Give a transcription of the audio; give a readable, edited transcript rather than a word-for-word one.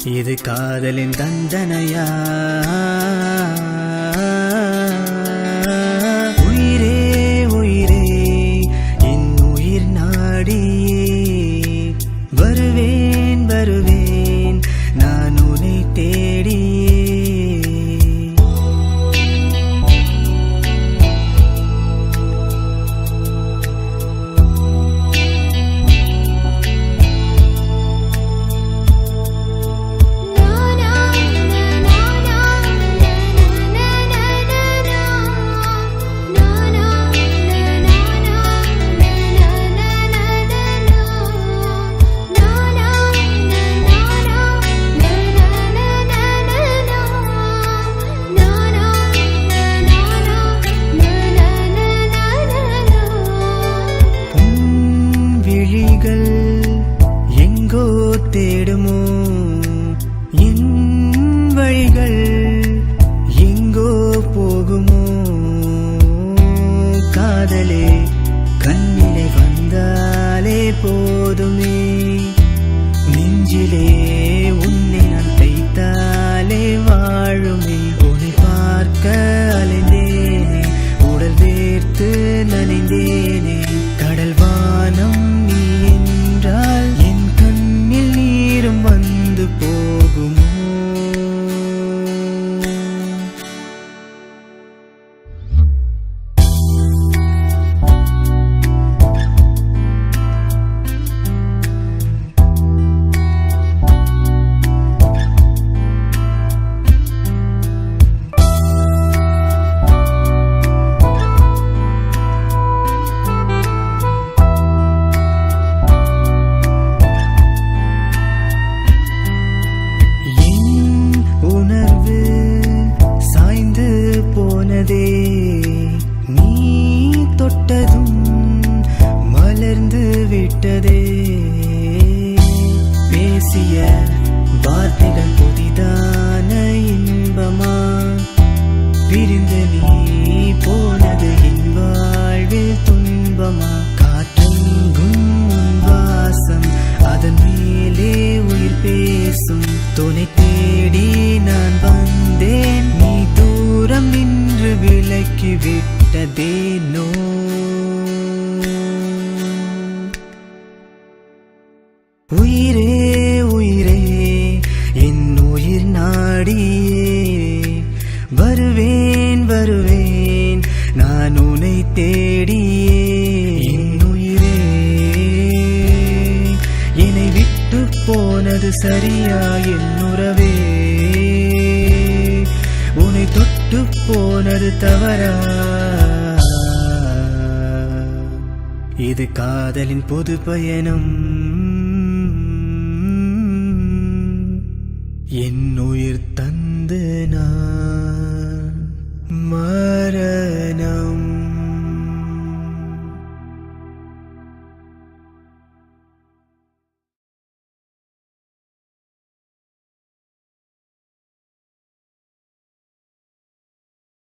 இது காதலின் தண்டனையா? உயிரே உயிரே என் உயிர் நாடியே, வருவேன் வருவேன் நான் உன்னை தேடியே. எங்கோ தேடுமோ என் வழிகள், எங்கோ போகுமோ காதலே, கண்ணிலே வந்தாலே போதுமே, நெஞ்சிலே உன்னை நான் தைத்தாலே வாழுமே. உன்னை பார்க்க அலைந்தேனே, உடல் வேர்த்து நனைந்தேனே, கடல் வானம் நீ என்றால் என் கண்ணில் நீரும் வந்து போகுமோ? நீ தொட்டதும் மலர்ந்து விட்டதே, பேசிய வார்த்தைகள் புதிதான இன்பமா, பிரிந்து நீ போனது என் வாழ்வில் துன்பமா, காற்றெங்கும் உன் வாசம் அதன் மேலே உயிர் பேசும், துணை தேடி நான் வந்தேன், நீ தூரம் நின்று விலக்கி விட்டதேனோ? உயிரே உயிரே என் உயிர் நாடியே, வருவேன் வருவேன் நான் உன்னை தேடியே. என் உயிரே என்னை விட்டு போனது சரியா? என் உறவே உன்னை தொட்டு போனது தவறா? இது காதலின் பொது பயணம்.